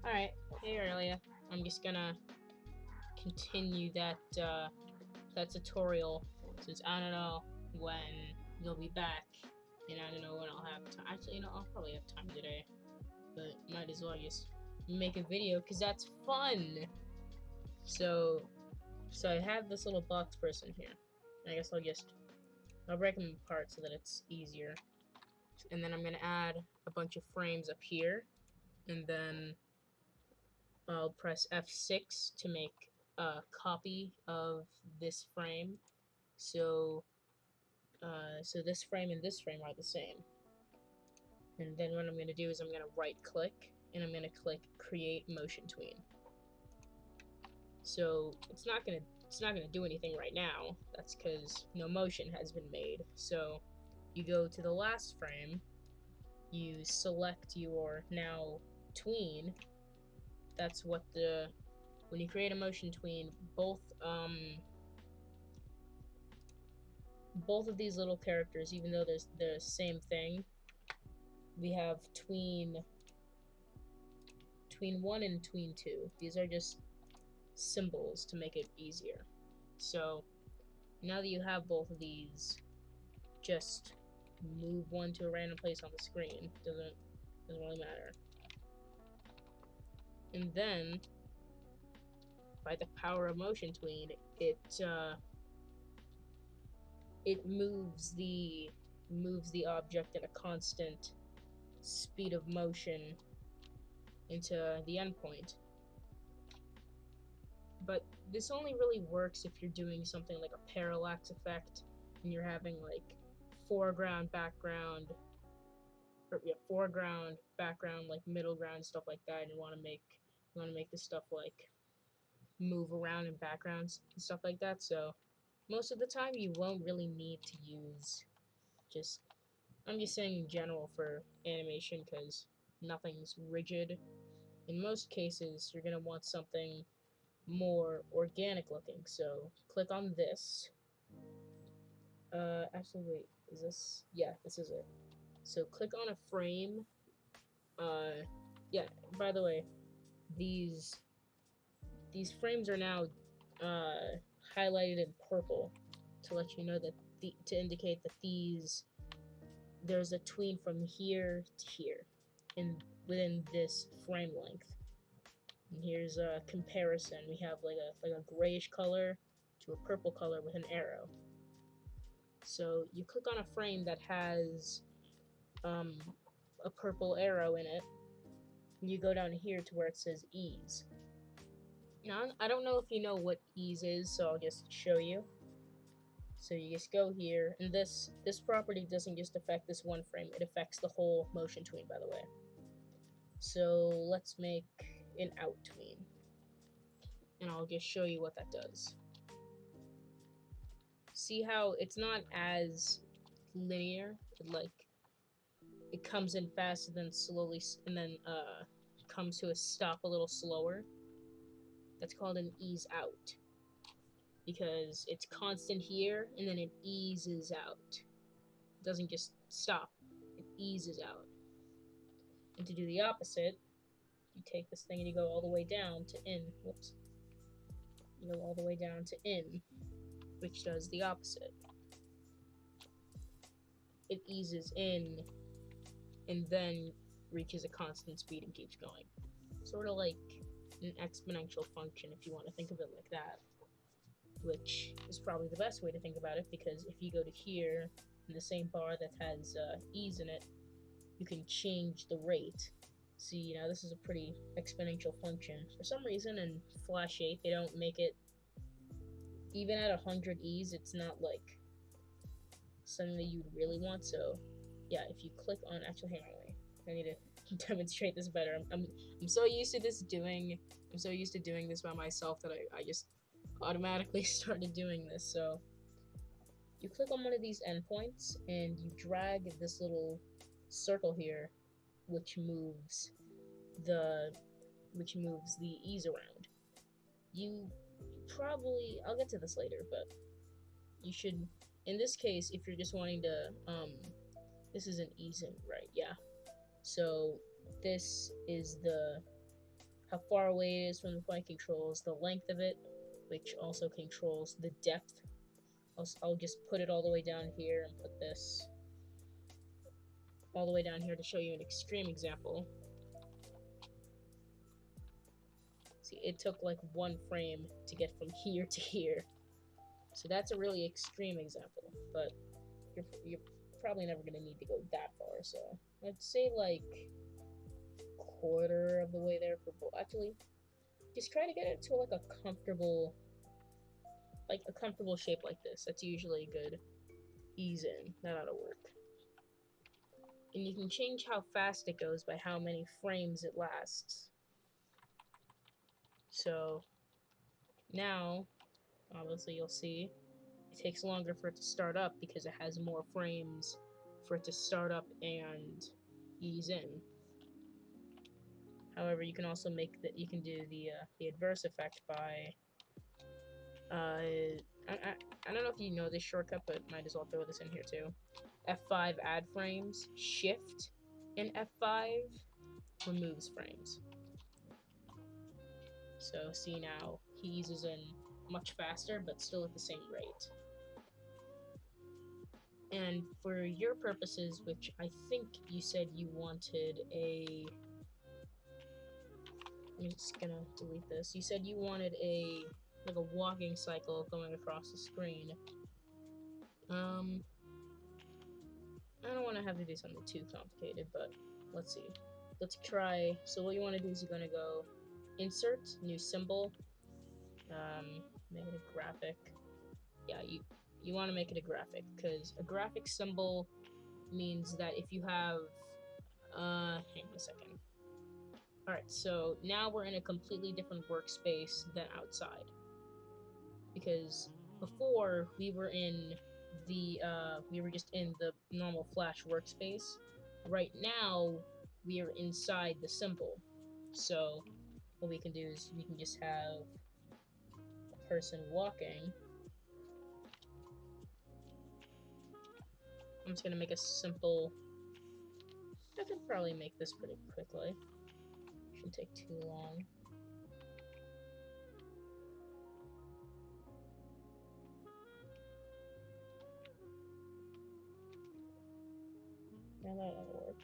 Alright, hey Aurelia. I'm just gonna continue that that tutorial since I don't know when you'll be back, and I don't know when I'll have time. Actually, I'll probably have time today, but might as well just make a video because that's fun. So I have this little box person here. I guess I'll break them apart so that it's easier, and then I'm gonna add a bunch of frames up here, and then I'll press F6 to make a copy of this frame. So this frame and this frame are the same. And then what I'm going to do is I'm going to right click and I'm going to click create motion tween. So it's not going to do anything right now. That's because no motion has been made. So you go to the last frame, you select your now tween. That's what when you create a motion tween, both of these little characters, even though they're the same thing, we have tween 1 and tween 2. These are just symbols to make it easier. So now that you have both of these, just move one to a random place on the screen. Doesn't really matter. And then by the power of motion tween, it moves the object at a constant speed of motion into the endpoint. But this only really works if you're doing something like a parallax effect and you're having like foreground, background, like middle ground, stuff like that, and you want to make the stuff like move around in backgrounds and stuff like that. So most of the time you won't really need to use I'm just saying in general for animation, because nothing's rigid. In most cases, you're going to want something more organic looking. So click on this. Actually, wait, is this? Yeah, this is it. So click on a frame. Yeah, by the way, these frames are now highlighted in purple to let you know that to indicate that there's a tween from here to here, within this frame length. And here's a comparison. We have like a grayish color to a purple color with an arrow. So you click on a frame that has a purple arrow in it, and you go down here to where it says ease. Now, I don't know if you know what ease is, so I'll just show you. So you just go here, and this property doesn't just affect this one frame, it affects the whole motion tween, by the way. So let's make an out tween, and I'll just show you what that does. See how it's not as linear, it comes in fast and then slowly, and then comes to a stop a little slower. That's called an ease out, because it's constant here and then it eases out. It doesn't just stop, it eases out. And to do the opposite, you take this thing and you go all the way down to in. Whoops. You go all the way down to in, which does the opposite. It eases in and then reaches a constant speed and keeps going. Sort of like an exponential function, if you want to think of it like that, which is probably the best way to think about it, because if you go to here in the same bar that has ease in it, you can change the rate. See, this is a pretty exponential function. For some reason in Flash 8 they don't make it, even at 100 ease, it's not like something that you'd really want. So yeah, if you click on, actually hang on, wait, I need to demonstrate this better. I'm so used to doing this by myself that I just automatically started doing this. So you click on one of these endpoints and you drag this little circle here, which moves the ease around. You probably, I'll get to this later, but you should, in this case, if you're just wanting to this is an ease in, right? Yeah. So this is the how far away it is from the point controls the length of it, which also controls the depth. I'll just put it all the way down here and put this all the way down here to show you an extreme example. See, it took like 1 frame to get from here to here. So that's a really extreme example, but you're probably never going to need to go that far, so I'd say like quarter of the way there for both. Actually, just try to get it to like a comfortable shape like this. That's usually a good ease in. That ought to work. And you can change how fast it goes by how many frames it lasts. So now, obviously you'll see, it takes longer for it to start up because it has more frames for it to start up and ease in. However, you can also make that. You can do the adverse effect by. I don't know if you know this shortcut, but might as well throw this in here too. F5 add frames, Shift, and F5 removes frames. So see now, he eases in much faster, but still at the same rate. And for your purposes, which I think you said you wanted a... I'm just gonna delete this. You said you wanted like a walking cycle going across the screen. I don't want to have to do something too complicated, but let's see. Let's try. So what you want to do is you're going to go Insert, New Symbol, make it a graphic. Yeah, you want to make it a graphic, because a graphic symbol means that if you have... hang on a second. Alright, so now we're in a completely different workspace than outside. Because before, we were just in the normal Flash workspace. Right now, we are inside the symbol. So what we can do is we can just have a person walking. I'm just gonna make a simple... I could probably make this pretty quickly. Shouldn't take too long. Yeah, that'll work.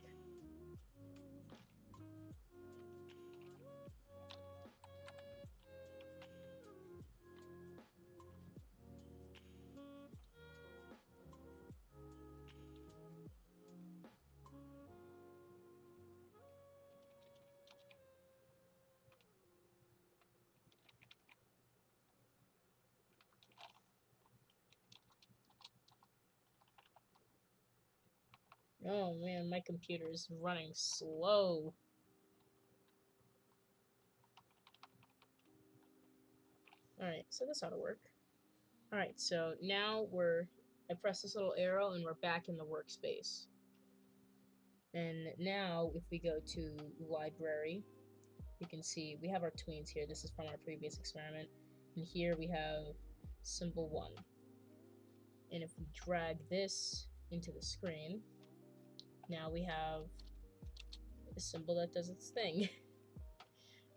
Oh man, my computer is running slow. Alright, so this ought to work. Alright, so now I press this little arrow and we're back in the workspace. And now, if we go to library, you can see we have our tweens here. This is from our previous experiment. And here we have symbol 1. And if we drag this into the screen, now we have a symbol that does its thing.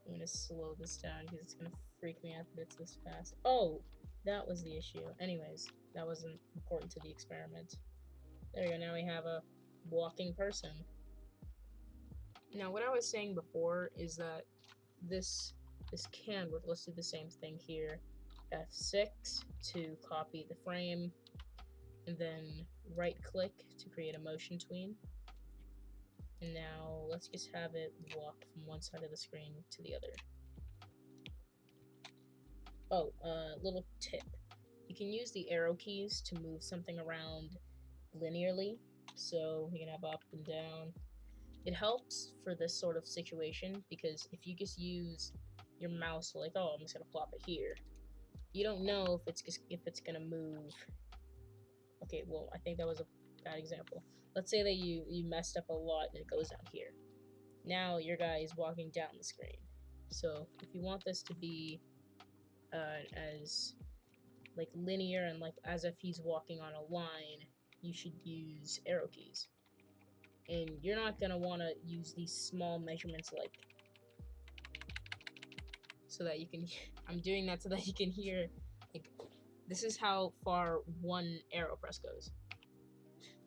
I'm going to slow this down because it's going to freak me out that it's this fast. Oh, that was the issue. Anyways, that wasn't important to the experiment. There we go, now we have a walking person. Now, what I was saying before is that this can work. Let's do the same thing here. F6 to copy the frame, and then right-click to create a motion tween. And now let's just have it walk from one side of the screen to the other. Oh, little tip. You can use the arrow keys to move something around linearly. So you can have up and down. It helps for this sort of situation because if you just use your mouse like, oh, I'm just gonna plop it here, you don't know if it's gonna move. Okay, well, I think that was a bad example. Let's say that you messed up a lot and it goes down here. Now your guy is walking down the screen. So if you want this to be as like linear and like as if he's walking on a line, you should use arrow keys. And you're not gonna want to use these small measurements like so that you can. I'm doing that so that you can hear. Like, this is how far one arrow press goes.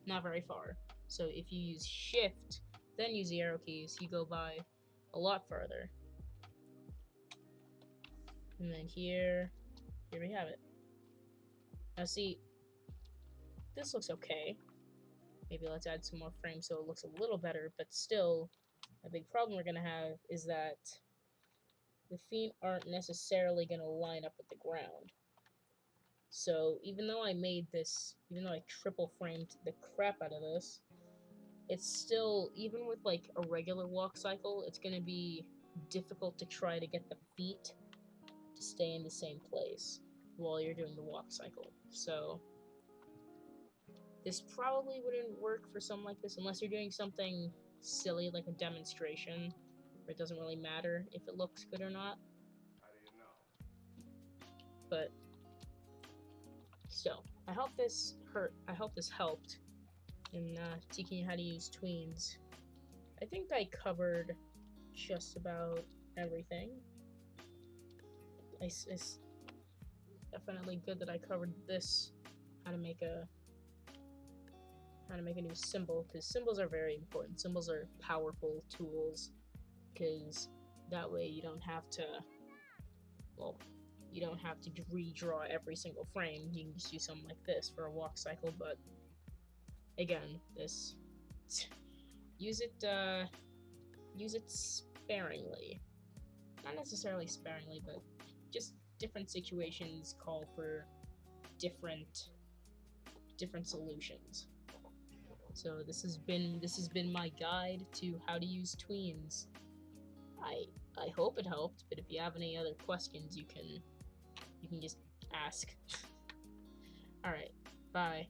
Not very far. So if you use Shift, then use the arrow keys, you go by a lot further. And then here we have it. Now see, this looks okay. Maybe let's add some more frames so it looks a little better, but still, a big problem we're gonna have is that the feet aren't necessarily gonna line up with the ground. So even though I made this, even though I triple framed the crap out of this, it's still, even with like a regular walk cycle, it's gonna be difficult to try to get the feet to stay in the same place while you're doing the walk cycle. So this probably wouldn't work for something like this unless you're doing something silly like a demonstration where it doesn't really matter if it looks good or not. How do you know? But still, I hope this helped in teaching you how to use tweens. I think I covered just about everything. It's definitely good that I covered this, how to make a new symbol, because symbols are very important. Symbols are powerful tools, because that way you don't have to, well, you don't have to redraw every single frame. You can just do something like this for a walk cycle, but again, this use it sparingly. Not necessarily sparingly, but just different situations call for different solutions. So this has been my guide to how to use tweens. I hope it helped, but if you have any other questions, you can just ask. All right, bye.